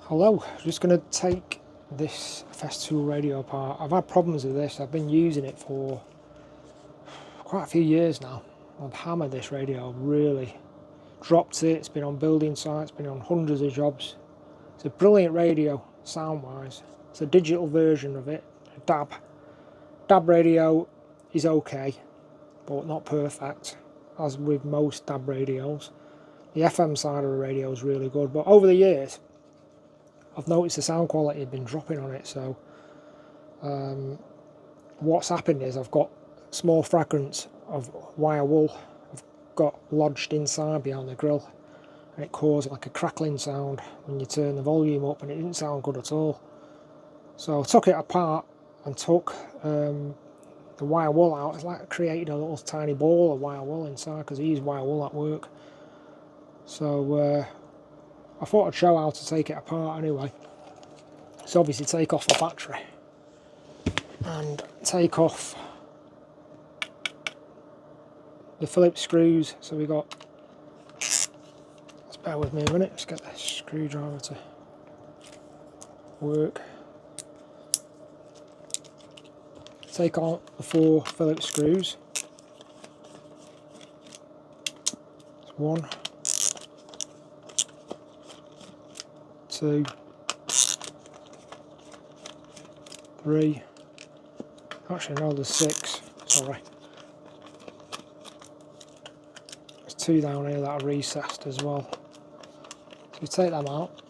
Hello, just going to take this Festool radio apart. I've had problems with this. I've been using it for quite a few years now. I've hammered this radio, really dropped it. It's been on building sites, been on hundreds of jobs. It's a brilliant radio, sound wise. It's a digital version of it, a DAB. DAB radio is okay, but not perfect, as with most DAB radios. The FM side of the radio is really good, but over the years I've noticed the sound quality had been dropping on it, so what's happened is I've got small fragments of wire wool I've got lodged inside behind the grill, and it caused like a crackling sound when you turn the volume up, and it didn't sound good at all. So I took it apart and took the wire wool out. It's like created a little tiny ball of wire wool inside, because I use wire wool at work. So I thought I'd show how to take it apart anyway. So obviously take off the battery and take off the Phillips screws. So we got, just bear with me a minute, let's get this screwdriver to work. Take out the 4 Phillips screws. It's 1, 2, 3, actually no, there's 6, sorry. There's 2 down here that are recessed as well. So we take them out.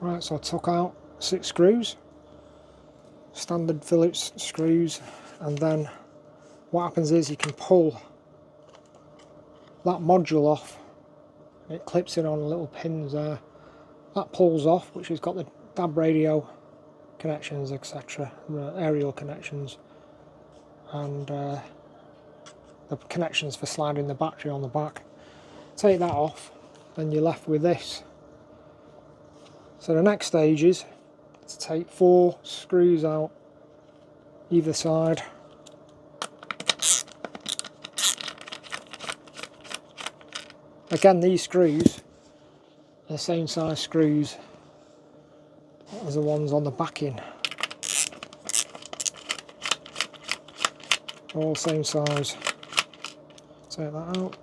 Right, so I took out 6 screws, standard Phillips screws, and then what happens is you can pull that module off. It clips in on little pins there. That pulls off, which has got the DAB radio connections, etc., aerial connections, and the connections for sliding the battery on the back. Take that off, then you're left with this. So the next stage is to take 4 screws out either side. Again, these screws are the same size screws as the ones on the backing. All same size. Take that out.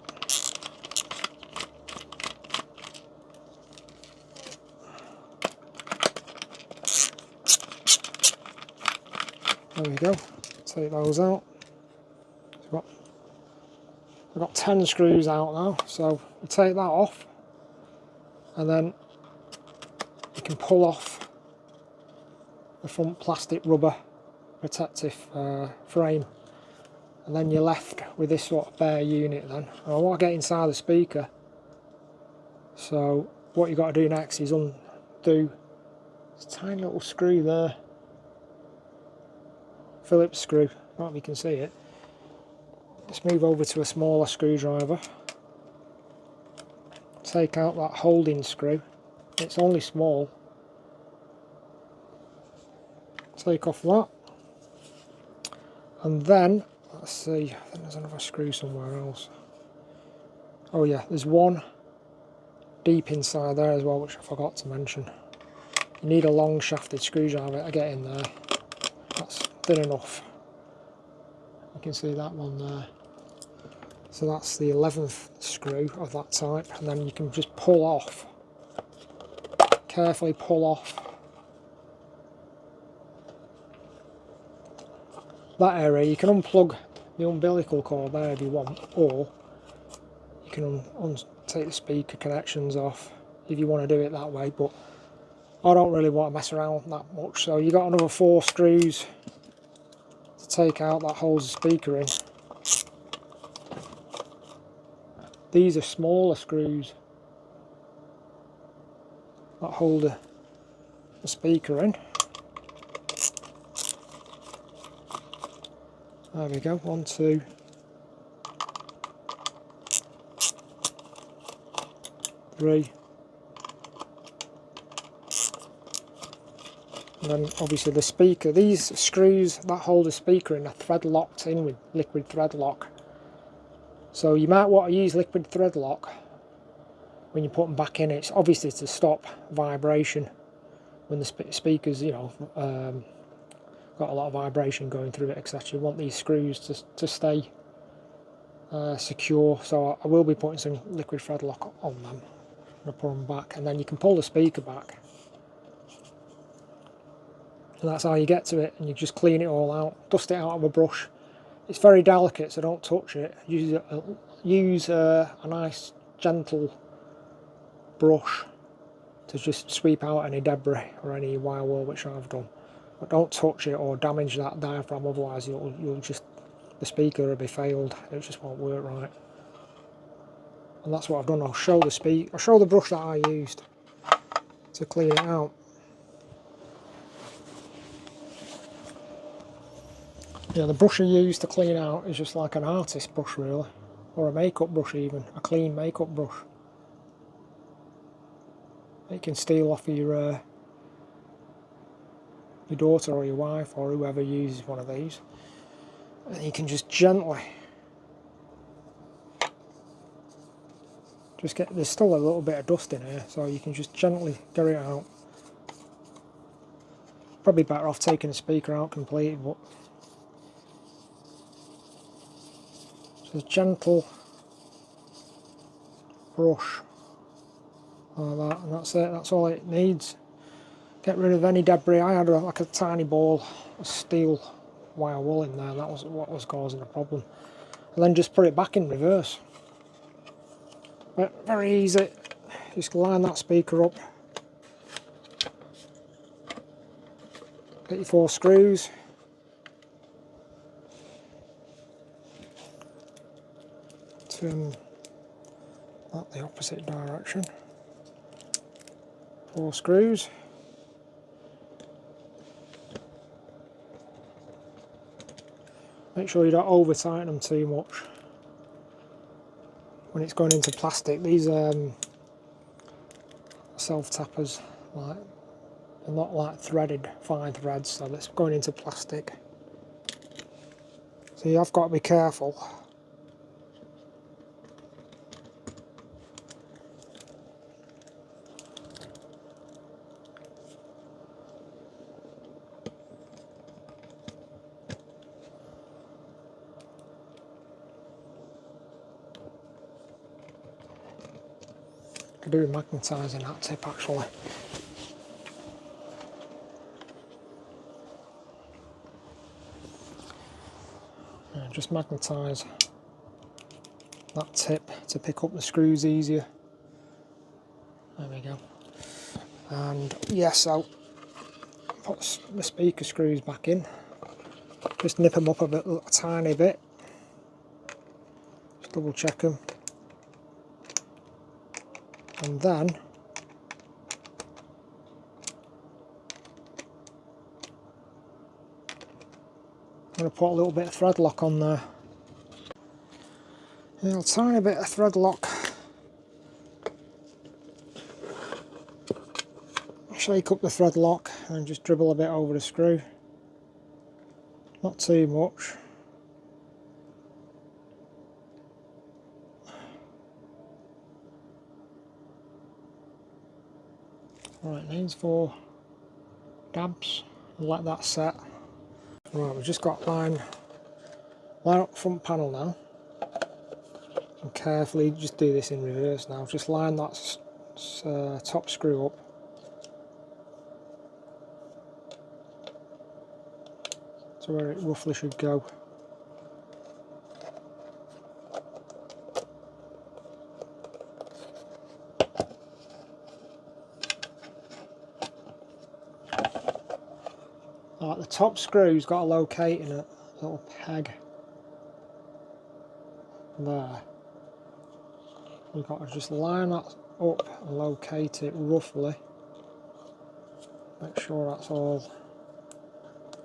There we go. Take those out. So I've got 10 screws out now, so you take that off, and then you can pull off the front plastic rubber protective frame, and then you're left with this sort of bare unit then. And I want to get inside the speaker, so what you've got to do next is undo this tiny little screw there, Phillips screw, I don't know if you can see it. Let's move over to a smaller screwdriver. Take out that holding screw, it's only small. Take off that, and then let's see, I think there's another screw somewhere else. Oh yeah, there's one deep inside there as well, which I forgot to mention. You need a long shafted screwdriver to get in there. That's thin enough. You can see that one there. So that's the 11th screw of that type, and then you can just pull off, carefully pull off that area. You can unplug the umbilical cord there if you want, or you can take the speaker connections off if you want to do it that way, but I don't really want to mess around that much. So you got another 4 screws to take out that holds the speaker in. These are smaller screws that hold the speaker in. There we go, 1, 2, 3. And then obviously the speaker, these screws that hold the speaker in are thread locked in with liquid thread lock. So you might want to use liquid thread lock when you put them back in. It's obviously to stop vibration when the speakers, you know, got a lot of vibration going through it, etc. You want these screws to stay secure, so I will be putting some liquid thread lock on them. I'm going to put them back, and then you can pull the speaker back, and that's how you get to it. And you just clean it all out, dust it out of a brush. It's very delicate, so don't touch it. Use a nice gentle brush to just sweep out any debris or any wire wool, which I've done. But don't touch it or damage that diaphragm, otherwise you'll just, the speaker will be failed. It just won't work right. And that's what I've done. I'll show the brush that I used to clean it out. Yeah, the brush I use to clean out is just like an artist brush, really, or a makeup brush, even a clean makeup brush. You can steal off your daughter or your wife or whoever uses one of these, and you can just gently there's still a little bit of dust in here, so you can just gently get it out. Probably better off taking the speaker out completely, but just a gentle brush like that, and that's it. That's all it needs. Get rid of any debris. I had like a tiny ball of steel wire wool in there, and that was what was causing the problem. And then just put it back in reverse. But very easy. Just line that speaker up. Get your 4 screws. Turn that the opposite direction. 4 screws. Make sure you don't over tighten them too much when it's going into plastic. These self tappers, like, they're not like threaded fine threads, so that's going into plastic. So you have got to be careful. Could do with magnetising that tip, actually. Yeah, just magnetise that tip to pick up the screws easier. There we go. And yes, I'll put the speaker screws back in. Just nip them up a tiny bit. Just double check them. And then I'm going to put a little bit of thread lock on there. A little tiny bit of thread lock. Shake up the thread lock and just dribble a bit over the screw. Not too much. Right, needs 4 dabs. Let that set. Right, we've just got line up front panel now. And carefully, just do this in reverse now. Just line that top screw up. To where it roughly should go. Right, the top screw's got to locate in a little peg there. We've got to just line that up and locate it roughly. Make sure that's all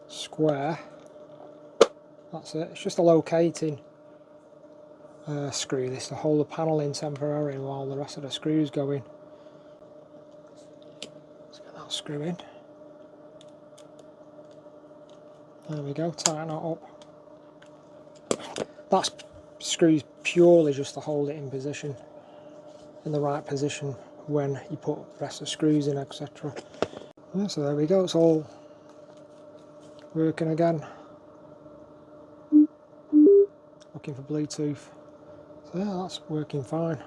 square. That's it. It's just a locating screw, this to hold the panel in temporarily while the rest of the screws go in. Let's get that screw in. There we go, tighten that up. That screw's purely just to hold it in position. in the right position when you put the rest of the screws in, etc. Yeah, so there we go, it's all working again. Looking for Bluetooth. So yeah, that's working fine.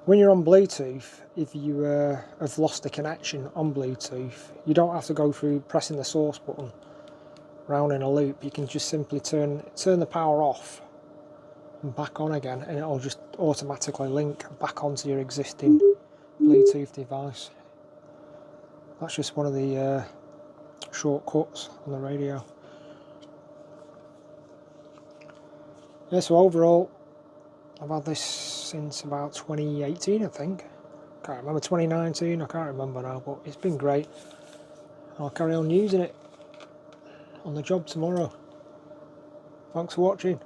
When you're on Bluetooth, if you have lost the connection on Bluetooth, you don't have to go through pressing the source button round in a loop. You can just simply turn the power off and back on again, and it'll just automatically link back onto your existing Bluetooth device. That's just one of the shortcuts on the radio. Yeah, so overall, I've had this since about 2018, I think. Can't remember, 2019, I can't remember now, but it's been great. I'll carry on using it on the job tomorrow. Thanks for watching.